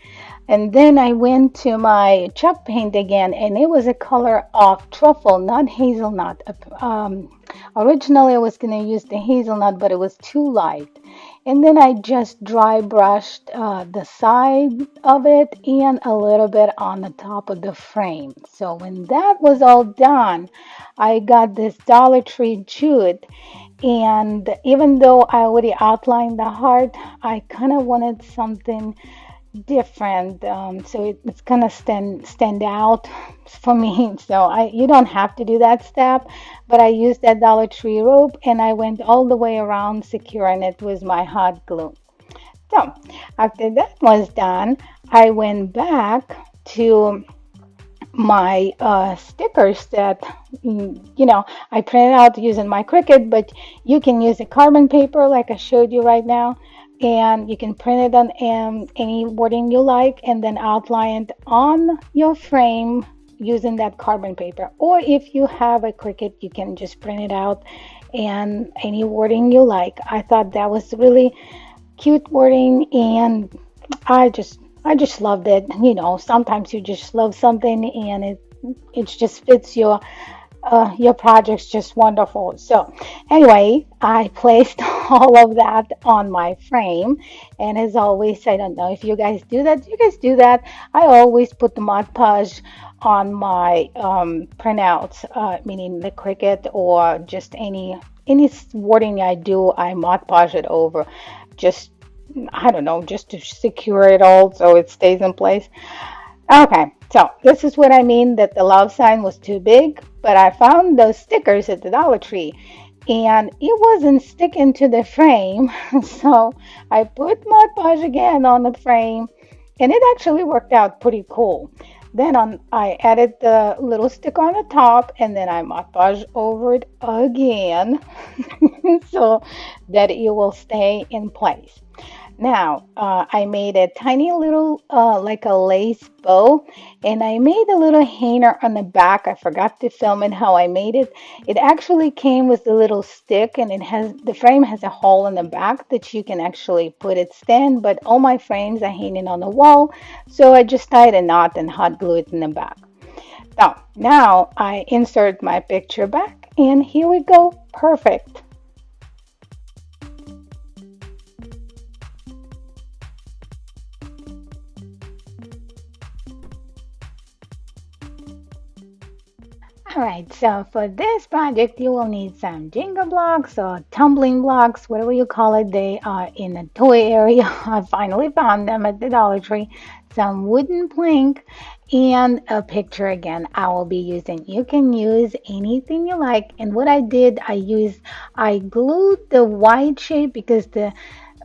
And then I went to my chalk paint again, and it was a color of truffle, not hazelnut. Originally, I was going to use the hazelnut, but it was too light. And then I just dry brushed the side of it and a little bit on the top of the frame. So when that was all done, I got this Dollar Tree jute. And even though I already outlined the heart, I kind of wanted something different, so it's gonna stand out for me. So you don't have to do that step, but I used that Dollar Tree rope and I went all the way around securing it with my hot glue. So after that was done, I went back to my stickers that I printed out using my Cricut, but you can use a carbon paper like I showed you right now, and you can print it on any wording you like and then outline it on your frame using that carbon paper. Or if you have a Cricut, you can just print it out and any wording you like. I thought that was really cute wording, and I just loved it. Sometimes you just love something and it just fits your project's just wonderful. So anyway, I placed all of that on my frame, and as always, I don't know if you guys do that. You guys do that. I always put the Mod Podge on my printouts, meaning the Cricut or just any wording I do, I Mod Podge it over. Just I don't know, just to secure it all so it stays in place. Okay, so this is what I mean that the love sign was too big, but I found those stickers at the Dollar Tree and it wasn't sticking to the frame. So I put Mod Podge again on the frame and it actually worked out pretty cool. Then I added the little stick on the top, and then I massage over it again so that it will stay in place. Now, I made a tiny little, like a lace bow, and I made a little hanger on the back. I forgot to film it how I made it. It actually came with a little stick, and the frame has a hole in the back that you can actually put it stand. But all my frames are hanging on the wall, so I just tied a knot and hot glue it in the back. Now I insert my picture back, and here we go. Perfect. All right, so for this project, you will need some Jenga blocks or tumbling blocks, whatever you call it. They are in the toy area. I finally found them at the Dollar Tree. Some wooden plank and a picture again I will be using. You can use anything you like. And what I did, I glued the white shape because the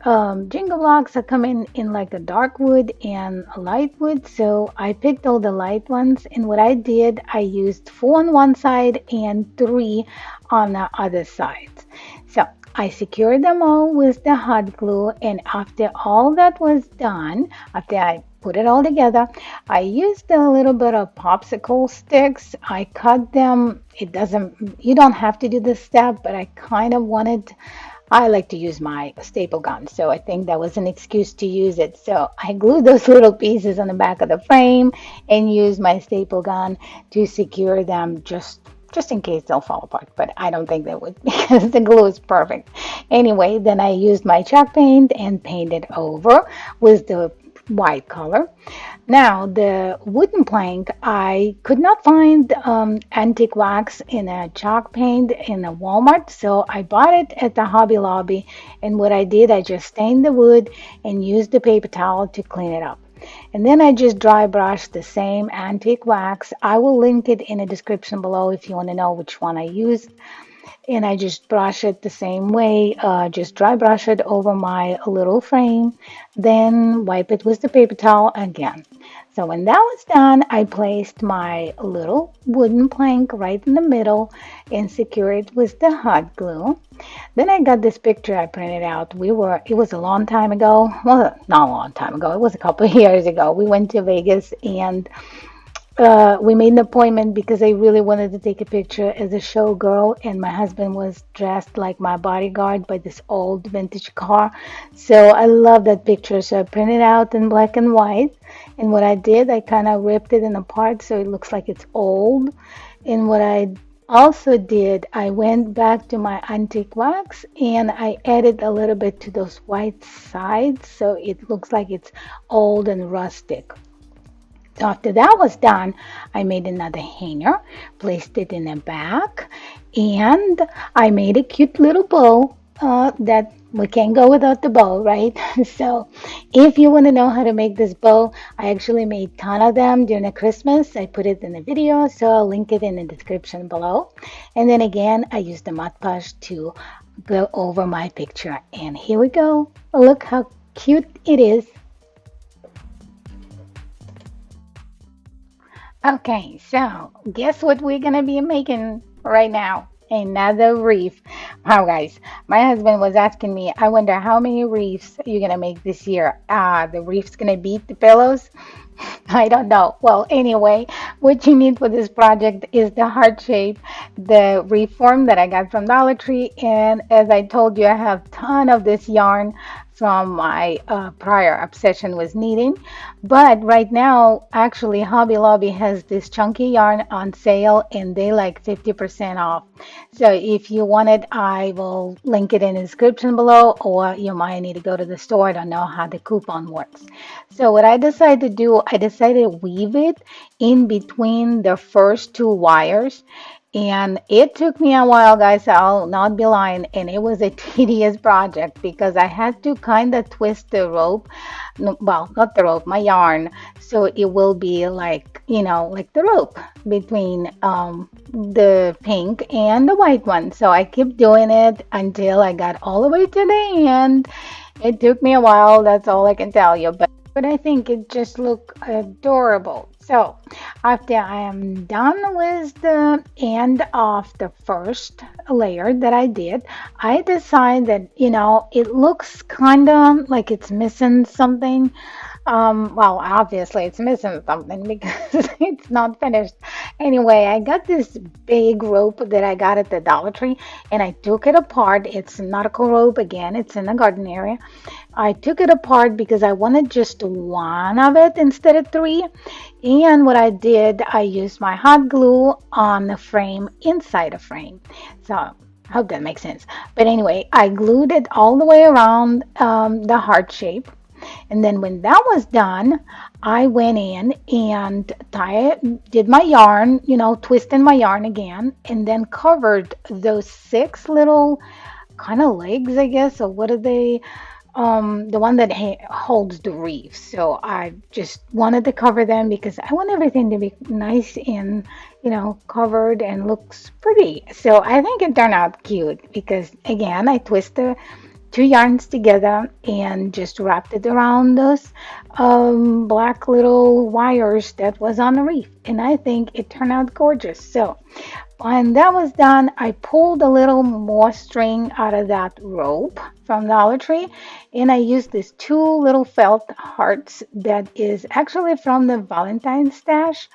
Jenga blocks are coming in like a dark wood and a light wood, so I picked all the light ones. And what I did, I used four on one side and three on the other side. So I secured them all with the hot glue, and after all that was done, after I put it all together, I used a little bit of popsicle sticks. I cut them. You don't have to do this step, but I kind of wanted. I like to use my staple gun, so I think that was an excuse to use it. So I glued those little pieces on the back of the frame and used my staple gun to secure them just in case they'll fall apart, but I don't think they would because the glue is perfect. Anyway, then I used my chalk paint and painted over with the white color. Now, the wooden plank, I could not find antique wax in a chalk paint in a Walmart, so I bought it at the Hobby Lobby. And what I did, I just stained the wood and used the paper towel to clean it up. And then I just dry brushed the same antique wax. I will link it in the description below if you want to know which one I used. And I just brush it the same way, just dry brush it over my little frame, then wipe it with the paper towel again. So when that was done, I placed my little wooden plank right in the middle and secured it with the hot glue. Then I got this picture I printed out. It was a long time ago. Well, not a long time ago. It was a couple of years ago. We went to Vegas and we made an appointment because I really wanted to take a picture as a showgirl, and my husband was dressed like my bodyguard by this old vintage car. So I love that picture. So I printed out in black and white. And what I did, I kind of ripped it in apart so it looks like it's old. And what I also did, I went back to my antique wax and I added a little bit to those white sides so it looks like it's old and rustic. So after that was done, I made another hanger, placed it in the back, and I made a cute little bow that we can't go without the bow, right? So if you want to know how to make this bow, I actually made a ton of them during the Christmas. I put it in the video, so I'll link it in the description below. And then again, I used the Mod Podge to go over my picture. And here we go. Look how cute it is. Okay, so guess what we're gonna be making right now? Another reef. Wow, guys, my husband was asking me, I wonder how many reefs you're gonna make this year. The reef's gonna beat the pillows. I don't know. Well, anyway, what you need for this project is the heart shape, the reform that I got from Dollar Tree, and as I told you, I have a ton of this yarn from my prior obsession with knitting. But right now, actually, Hobby Lobby has this chunky yarn on sale and they like 50% off. So if you want it, I will link it in the description below, or you might need to go to the store. I don't know how the coupon works. So what I decided to do, I decided to weave it in between the first two wires. And it took me a while, guys, I'll not be lying, and it was a tedious project because I had to kind of twist the rope, well, not the rope, my yarn, so it will be like, like the rope between the pink and the white one. So I kept doing it until I got all the way to the end. It took me a while, that's all I can tell you. But but I think it just looked adorable. So after I am done with the end of the first layer that I did, I decide that, it looks kind of like it's missing something. Well, obviously it's missing something because it's not finished. Anyway, I got this big rope that I got at the Dollar Tree and I took it apart. It's nautical rope again, it's in the garden area. I took it apart because I wanted just one of it instead of three. And what I did, I used my hot glue on the frame inside the frame. So I hope that makes sense. But anyway, I glued it all the way around the heart shape. And then when that was done, I went in and did my yarn, twisting my yarn again, and then covered those six little kind of legs, I guess, or what are they? The one that holds the reef. So I just wanted to cover them because I want everything to be nice and, covered and looks pretty. So I think it turned out cute because again, I twisted two yarns together and just wrapped it around those black little wires that was on the reef. And I think it turned out gorgeous. So when that was done, I pulled a little more string out of that rope from Dollar Tree and I used these two little felt hearts that is actually from the Valentine's stash.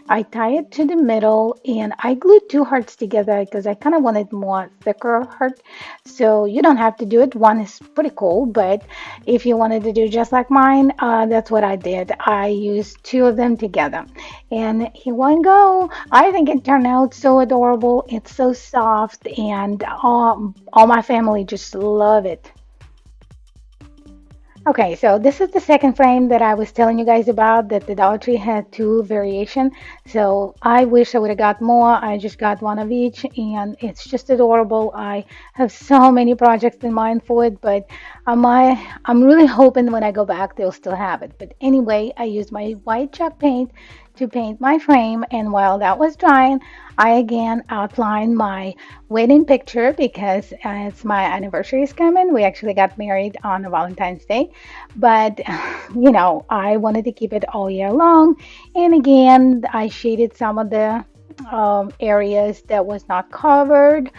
I tie it to the middle and I glued two hearts together because I kind of wanted more thicker heart. So you don't have to do it. One is pretty cool, but if you wanted to do just like mine, that's what I did. I used two of them together. And here one go. I think it turned out so adorable. It's so soft and all my family just love it. Okay, so this is the second frame that I was telling you guys about that the Dollar Tree had two variation. So I wish I would have got more. I just got one of each and it's just adorable. I have so many projects in mind for it, but I'm really hoping when I go back they'll still have it. But anyway, I used my white chalk paint to paint my frame and while that was drying, I again outlined my wedding picture because it's my anniversary is coming. We actually got married on Valentine's Day, but I wanted to keep it all year long. And again, I shaded some of the areas that was not covered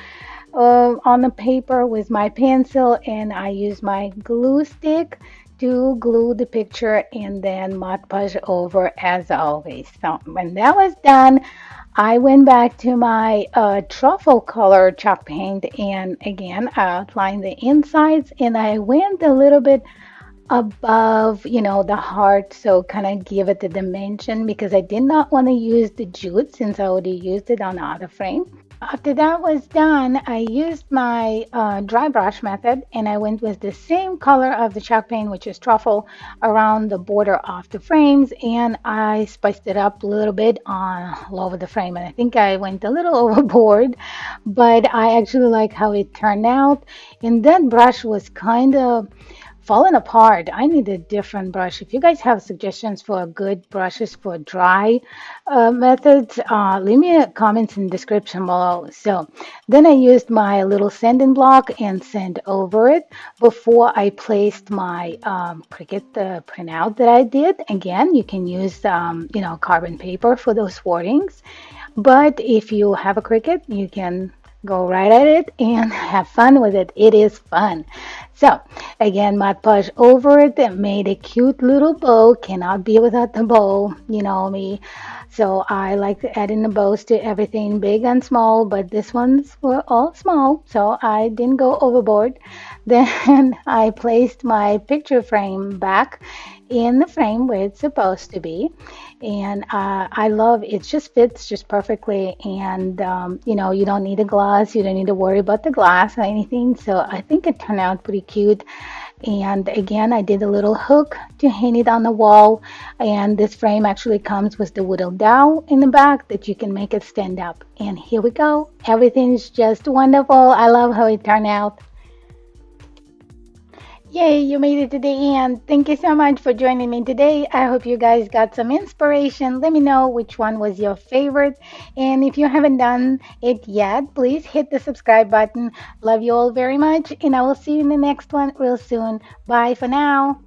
on the paper with my pencil, and I used my glue stick to glue the picture and then Mod Podge over as always. So when that was done, I went back to my truffle color chalk paint and again I outlined the insides and I went a little bit above, the heart, so kind of give it the dimension because I did not want to use the jute since I already used it on the other frame. After that was done, I used my dry brush method and I went with the same color of the chalk paint, which is truffle, around the border of the frames and I spiced it up a little bit on all over the frame. And I think I went a little overboard, but I actually like how it turned out. And that brush was kind of falling apart. I need a different brush. If you guys have suggestions for good brushes for dry methods, leave me a comments in the description below. So then I used my little sanding block and sand over it before I placed my Cricut printout that I did. Again, you can use carbon paper for those wordings, but if you have a Cricut, you can go right at it and have fun with it. It is fun. So again, Mod Podge over it and made a cute little bow. Cannot be without the bow, you know me. So I like adding the bows to everything big and small, but this ones were all small, so I didn't go overboard. Then I placed my picture frame back in the frame where it's supposed to be, and I love it. Just fits just perfectly, and you don't need a glass, you don't need to worry about the glass or anything. So I think it turned out pretty cute. And again, I did a little hook to hang it on the wall, and this frame actually comes with the wooden dowel in the back that you can make it stand up. And here we go. Everything's just wonderful. I love how it turned out. Yay, you made it to the end. Thank you so much for joining me today. I hope you guys got some inspiration. Let me know which one was your favorite. And if you haven't done it yet, please hit the subscribe button. Love you all very much. And I will see you in the next one real soon. Bye for now.